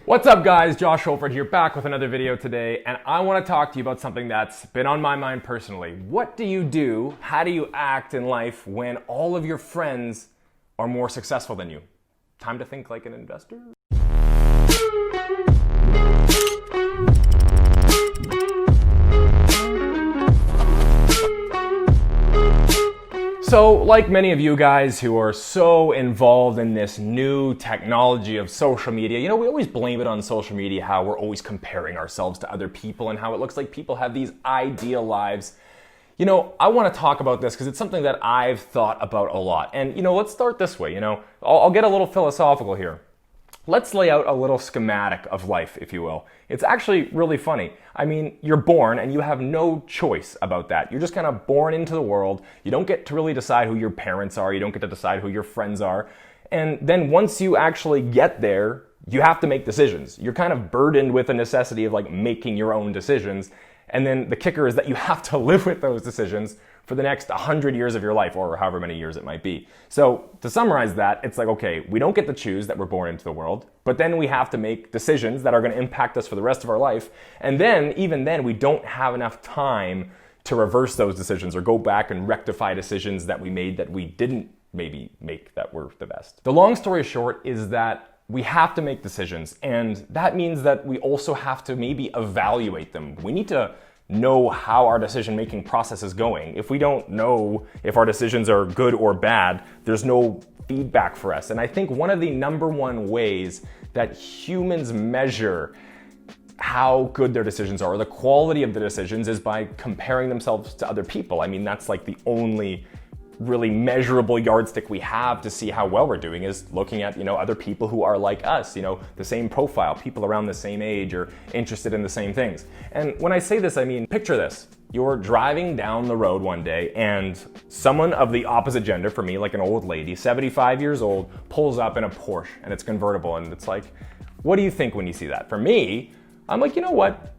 What's up guys, Josh Olfert here, back with another video today, and I want to talk to you about something that's been on my mind personally. What do you do, how do you act in life when all of your friends are more successful than you? Time to think like an investor? So, like many of you guys who are so involved in this new technology of social media, we always blame it on social media, how we're always comparing ourselves to other people and how it looks like people have these ideal lives. I want to talk about this because it's something that I've thought about a lot. And, let's start this way, I'll get a little philosophical here. Let's lay out a little schematic of life, if you will. It's actually really funny. I mean, you're born and you have no choice about that. You're just kind of born into the world. You don't get to really decide who your parents are. You don't get to decide who your friends are. And then once you actually get there, you have to make decisions. You're kind of burdened with the necessity of making your own decisions. And then the kicker is that you have to live with those decisions for the next 100 years of your life, or however many years it might be. So to summarize that, it's okay, we don't get to choose that we're born into the world, but then we have to make decisions that are gonna impact us for the rest of our life. And then, even then, we don't have enough time to reverse those decisions or go back and rectify decisions that we made that we didn't maybe make that were the best. The long story short is that we have to make decisions, and that means that we also have to maybe evaluate them. We need to know how our decision-making process is going. If we don't know if our decisions are good or bad, there's no feedback for us. And I think one of the number one ways that humans measure how good their decisions are, or the quality of the decisions, is by comparing themselves to other people. I mean, that's the only really measurable yardstick we have to see how well we're doing, is looking at other people who are like us, the same profile, people around the same age or interested in the same things. And when I say this, I mean, picture this. You're driving down the road one day and someone of the opposite gender, for me, like an old lady, 75 years old, pulls up in a Porsche and it's convertible, and it's what do you think when you see that? For me, I'm you know what?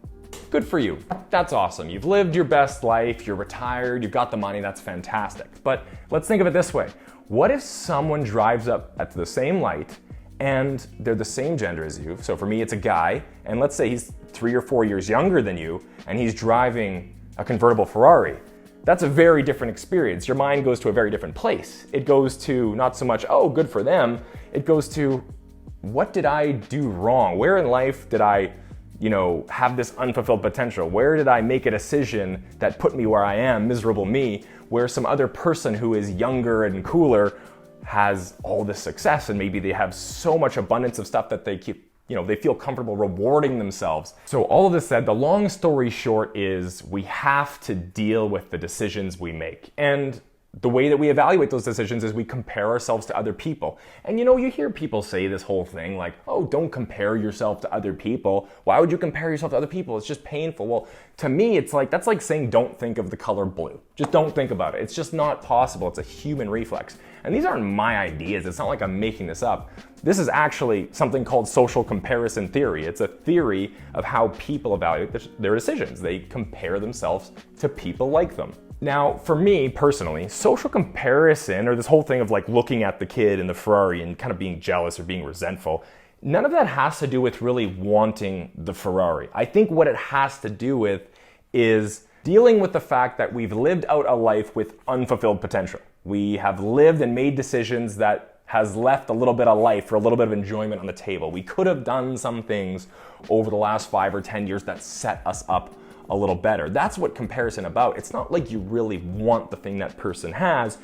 Good for you. That's awesome. You've lived your best life, you're retired, you've got the money, that's fantastic. But let's think of it this way. What if someone drives up at the same light and they're the same gender as you? So for me, it's a guy, and let's say he's 3 or 4 years younger than you, and he's driving a convertible Ferrari. That's a very different experience. Your mind goes to a very different place. It goes to not so much, oh, good for them. It goes to, what did I do wrong? Where in life did I have this unfulfilled potential? Where did I make a decision that put me where I am, miserable me, where some other person who is younger and cooler has all this success, and maybe they have so much abundance of stuff that they keep, they feel comfortable rewarding themselves. So all of this said, the long story short is we have to deal with the decisions we make. And the way that we evaluate those decisions is we compare ourselves to other people. And you hear people say this whole thing oh, don't compare yourself to other people. Why would you compare yourself to other people? It's just painful. Well, to me, it's that's like saying don't think of the color blue. Just don't think about it. It's just not possible. It's a human reflex. And these aren't my ideas. It's not like I'm making this up. This is actually something called social comparison theory. It's a theory of how people evaluate their decisions. They compare themselves to people like them. Now, for me personally, social comparison, or this whole thing of looking at the kid in the Ferrari and kind of being jealous or being resentful, none of that has to do with really wanting the Ferrari. I think what it has to do with is dealing with the fact that we've lived out a life with unfulfilled potential. We have lived and made decisions that has left a little bit of life or a little bit of enjoyment on the table. We could have done some things over the last 5 or 10 years that set us up a little better. That's what comparison about. It's not like you really want the thing that person has.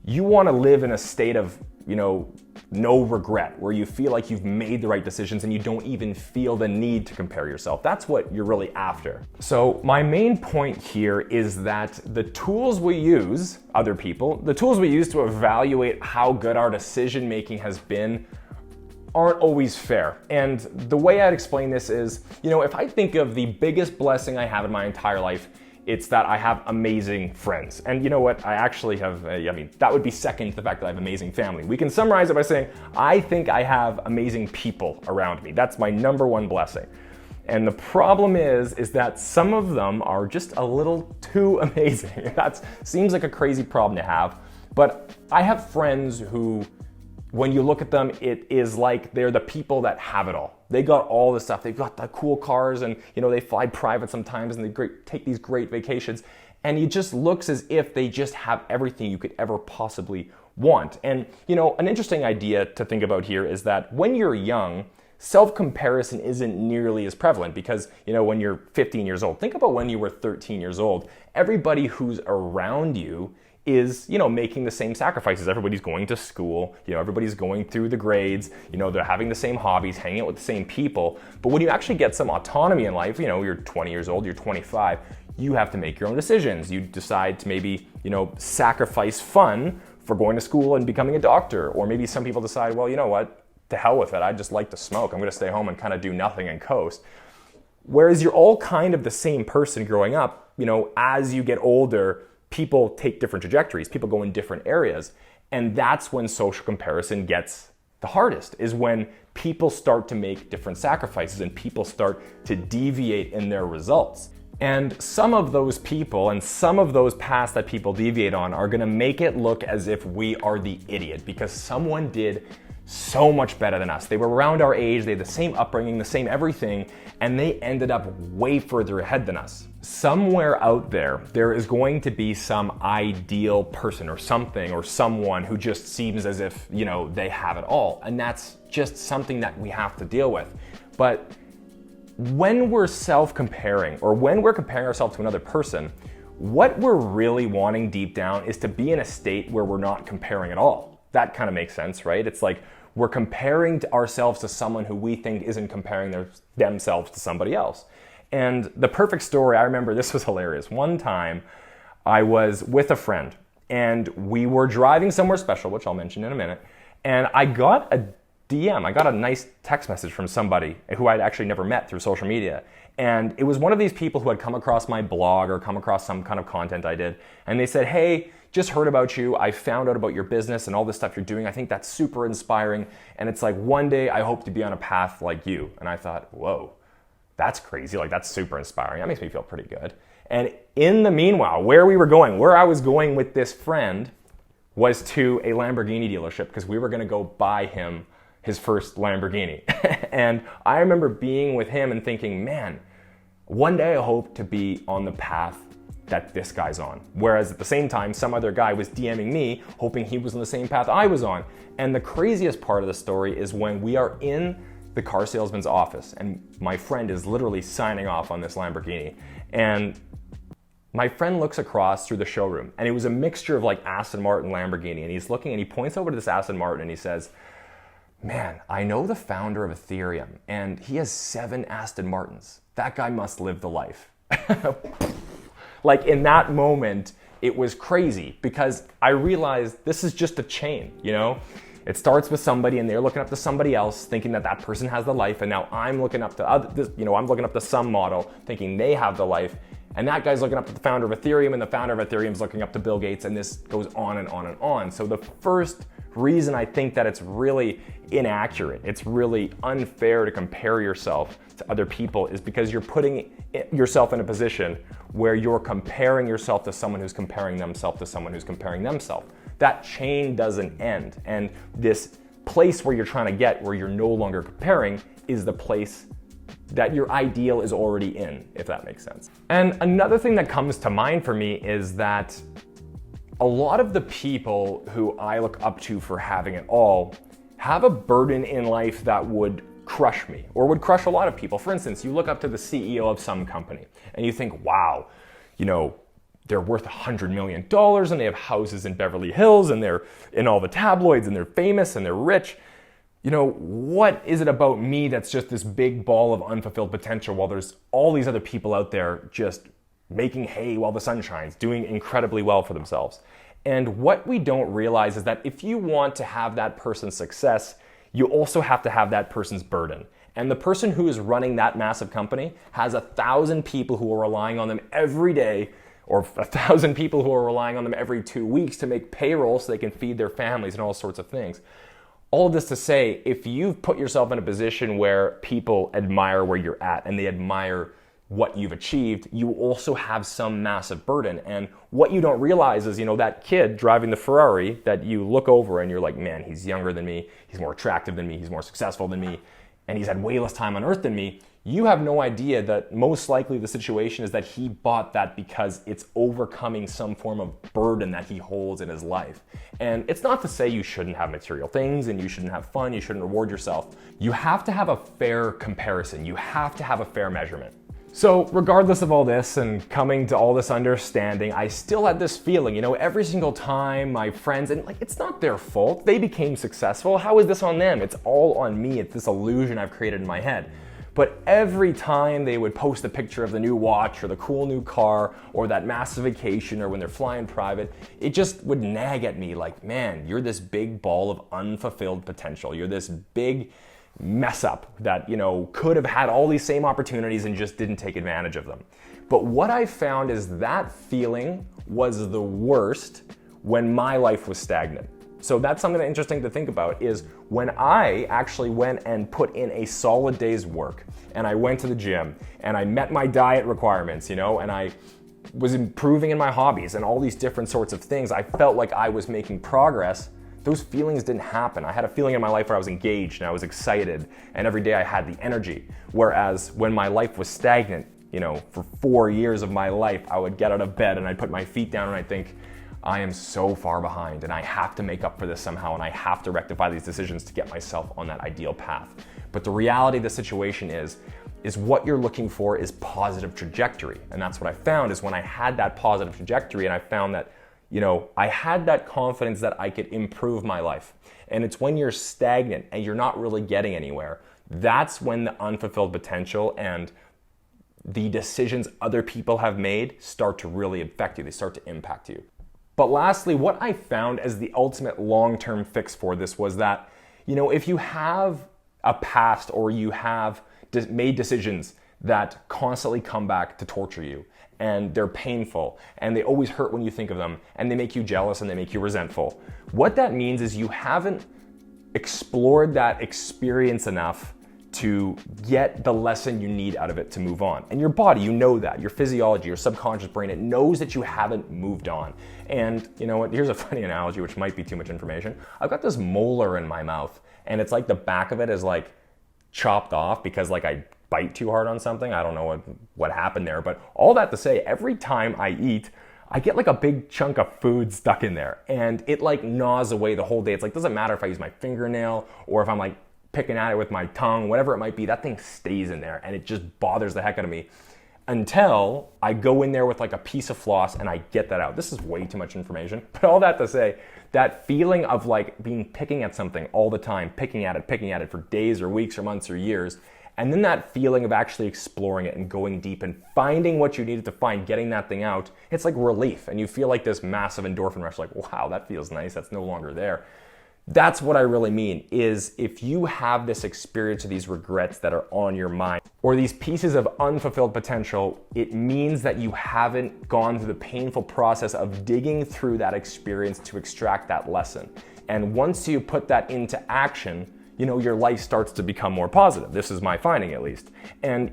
You want to live in a state of, no regret, where you feel like you've made the right decisions and you don't even feel the need to compare yourself. That's what you're really after. So my main point here is that the tools we use, other people, the tools we use to evaluate how good our decision making has been aren't always fair. And the way I'd explain this is, if I think of the biggest blessing I have in my entire life, it's that I have amazing friends. And you know what? I actually have, that would be second to the fact that I have amazing family. We can summarize it by saying, I think I have amazing people around me. That's my number one blessing. And the problem is that some of them are just a little too amazing. That seems like a crazy problem to have, but I have friends who when you look at them, it is like they're the people that have it all. They got all this stuff. They've got the cool cars, and they fly private sometimes, and they take these great vacations. And it just looks as if they just have everything you could ever possibly want. And an interesting idea to think about here is that when you're young, self-comparison isn't nearly as prevalent because, when you're 15 years old, think about when you were 13 years old. Everybody who's around you is, making the same sacrifices. Everybody's going to school, everybody's going through the grades, they're having the same hobbies, hanging out with the same people. But when you actually get some autonomy in life, you're 20 years old, you're 25, you have to make your own decisions. You decide to maybe, sacrifice fun for going to school and becoming a doctor. Or maybe some people decide, well, you know what, to hell with it. I just like to smoke. I'm going to stay home and kind of do nothing and coast. Whereas you're all kind of the same person growing up, as you get older, people take different trajectories, people go in different areas. And that's when social comparison gets the hardest, is when people start to make different sacrifices and people start to deviate in their results. And some of those people and some of those paths that people deviate on are gonna make it look as if we are the idiot because someone did so much better than us. They were around our age, they had the same upbringing, the same everything, and they ended up way further ahead than us. Somewhere out there, there is going to be some ideal person or something or someone who just seems as if, they have it all. And that's just something that we have to deal with. But when we're self-comparing or when we're comparing ourselves to another person, what we're really wanting deep down is to be in a state where we're not comparing at all. That kind of makes sense, right? It's like we're comparing ourselves to someone who we think isn't comparing themselves to somebody else. And the perfect story, I remember this was hilarious. One time I was with a friend and we were driving somewhere special, which I'll mention in a minute. And I got a DM, I got a nice text message from somebody who I'd actually never met through social media. And it was one of these people who had come across my blog or come across some kind of content I did. And they said, hey, just heard about you. I found out about your business and all this stuff you're doing. I think that's super inspiring. And it's like, one day I hope to be on a path like you. And I thought, whoa, that's crazy. Like, that's super inspiring. That makes me feel pretty good. And in the meanwhile, where I was going with this friend was to a Lamborghini dealership because we were going to go buy him his first Lamborghini. And I remember being with him and thinking, man, one day I hope to be on the path that this guy's on. Whereas at the same time, some other guy was DMing me, hoping he was on the same path I was on. And the craziest part of the story is when we are in the car salesman's office and my friend is literally signing off on this Lamborghini. And my friend looks across through the showroom and it was a mixture of like Aston Martin, Lamborghini. And he's looking and he points over to this Aston Martin and he says, man, I know the founder of Ethereum and he has 7 Aston Martins. That guy must live the life. Like in that moment, it was crazy because I realized this is just a chain, It starts with somebody and they're looking up to somebody else thinking that that person has the life. And now I'm looking up to I'm looking up to some model thinking they have the life. And that guy's looking up to the founder of Ethereum and the founder of Ethereum is looking up to Bill Gates, and this goes on and on and on. So the first reason I think that it's really inaccurate, it's really unfair to compare yourself to other people is because you're putting yourself in a position where you're comparing yourself to someone who's comparing themselves to someone who's comparing themselves. That chain doesn't end. And this place where you're trying to get, where you're no longer comparing, is the place that your ideal is already in, if that makes sense. And another thing that comes to mind for me is that a lot of the people who I look up to for having it all have a burden in life that would crush me or would crush a lot of people. For instance, you look up to the CEO of some company and you think, wow, they're worth $100 million and they have houses in Beverly Hills and they're in all the tabloids and they're famous and they're rich. What is it about me that's just this big ball of unfulfilled potential while there's all these other people out there just making hay while the sun shines, doing incredibly well for themselves? And what we don't realize is that if you want to have that person's success, you also have to have that person's burden. And the person who is running that massive company has 1,000 people who are relying on them every day, or 1,000 people who are relying on them every 2 weeks to make payroll so they can feed their families and all sorts of things. All of this to say, if you've put yourself in a position where people admire where you're at and they admire what you've achieved, you also have some massive burden. And what you don't realize is, that kid driving the Ferrari that you look over and you're like, man, he's younger than me, he's more attractive than me, he's more successful than me, and he's had way less time on earth than me. You have no idea that most likely the situation is that he bought that because it's overcoming some form of burden that he holds in his life. And it's not to say you shouldn't have material things and you shouldn't have fun, you shouldn't reward yourself. You have to have a fair comparison. You have to have a fair measurement. So regardless of all this and coming to all this understanding, I still had this feeling, every single time my friends, and it's not their fault, they became successful. How is this on them? It's all on me. It's this illusion I've created in my head. But every time they would post a picture of the new watch or the cool new car or that massive vacation or when they're flying private, it just would nag at me like, man, you're this big ball of unfulfilled potential. You're this big mess up that, could have had all these same opportunities and just didn't take advantage of them. But what I found is that feeling was the worst when my life was stagnant. So that's something interesting to think about is when I actually went and put in a solid day's work and I went to the gym and I met my diet requirements, and I was improving in my hobbies and all these different sorts of things, I felt like I was making progress. Those feelings didn't happen. I had a feeling in my life where I was engaged and I was excited and every day I had the energy. Whereas when my life was stagnant, for 4 years of my life, I would get out of bed and I'd put my feet down and I'd think, I am so far behind and I have to make up for this somehow and I have to rectify these decisions to get myself on that ideal path. But the reality of the situation is what you're looking for is positive trajectory. And that's what I found is when I had that positive trajectory and I found that, I had that confidence that I could improve my life. And it's when you're stagnant and you're not really getting anywhere, that's when the unfulfilled potential and the decisions other people have made start to really affect you. They start to impact you. But lastly, what I found as the ultimate long-term fix for this was that, if you have a past or you have made decisions that constantly come back to torture you and they're painful and they always hurt when you think of them and they make you jealous and they make you resentful, what that means is you haven't explored that experience enough to get the lesson you need out of it to move on. And your body, that, your physiology, your subconscious brain, it knows that you haven't moved on. And you know what, here's a funny analogy, which might be too much information. I've got this molar in my mouth and it's like the back of it is like chopped off because I bite too hard on something. I don't know what happened there, but all that to say, every time I eat, I get a big chunk of food stuck in there and it gnaws away the whole day. It's doesn't matter if I use my fingernail or if I'm picking at it with my tongue, whatever it might be, that thing stays in there and it just bothers the heck out of me until I go in there with a piece of floss and I get that out. This is way too much information, but all that to say, that feeling of picking at something all the time, picking at it for days or weeks or months or years, and then that feeling of actually exploring it and going deep and finding what you needed to find, getting that thing out, it's relief and you feel this massive endorphin rush, wow, that feels nice, that's no longer there. That's what I really mean, is if you have this experience of these regrets that are on your mind or these pieces of unfulfilled potential, it means that you haven't gone through the painful process of digging through that experience to extract that lesson. And once you put that into action, your life starts to become more positive. This is my finding at least. And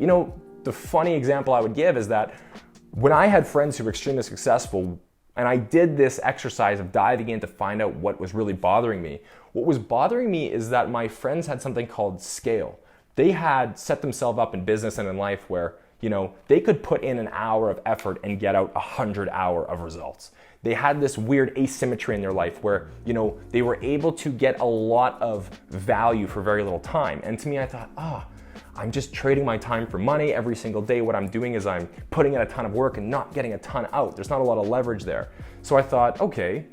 the funny example I would give is that when I had friends who were extremely successful, and I did this exercise of diving in to find out what was really bothering me. What was bothering me is that my friends had something called scale. They had set themselves up in business and in life where, they could put in an hour of effort and get out 100 hours of results. They had this weird asymmetry in their life where, they were able to get a lot of value for very little time. And to me, I thought, I'm just trading my time for money every single day. What I'm doing is I'm putting in a ton of work and not getting a ton out. There's not a lot of leverage there. So I thought, okay,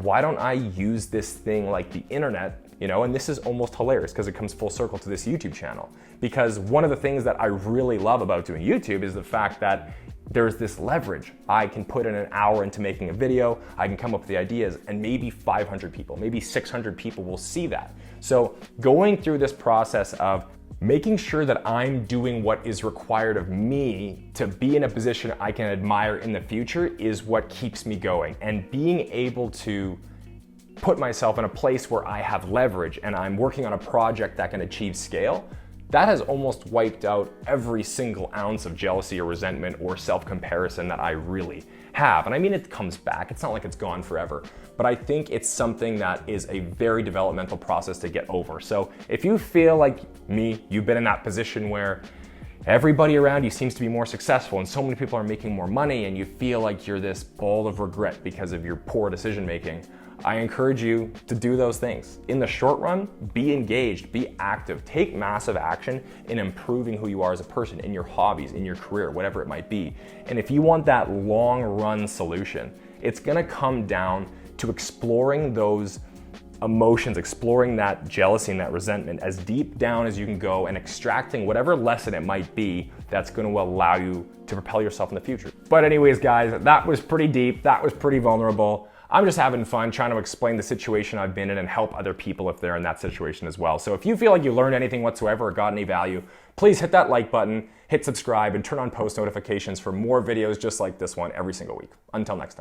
why don't I use this thing like the internet, and this is almost hilarious because it comes full circle to this YouTube channel. Because one of the things that I really love about doing YouTube is the fact that there's this leverage. I can put in an hour into making a video, I can come up with the ideas, and maybe 500 people, maybe 600 people will see that. So going through this process of making sure that I'm doing what is required of me to be in a position I can admire in the future is what keeps me going. And being able to put myself in a place where I have leverage and I'm working on a project that can achieve scale, that has almost wiped out every single ounce of jealousy or resentment or self-comparison that I really have. And I mean, it comes back. It's not like it's gone forever, but I think it's something that is a very developmental process to get over. So if you feel like me, you've been in that position where everybody around you seems to be more successful and so many people are making more money and you feel like you're this ball of regret because of your poor decision making, I encourage you to do those things. In the short run, be engaged, be active, take massive action in improving who you are as a person, in your hobbies, in your career, whatever it might be. And if you want that long run solution, it's gonna come down to exploring those emotions, exploring that jealousy and that resentment as deep down as you can go and extracting whatever lesson it might be that's going to allow you to propel yourself in the future. But anyways, guys, that was pretty deep. That was pretty vulnerable. I'm just having fun trying to explain the situation I've been in and help other people if they're in that situation as well. So if you feel like you learned anything whatsoever or got any value, please hit that like button, hit subscribe, and turn on post notifications for more videos just like this one every single week. Until next time.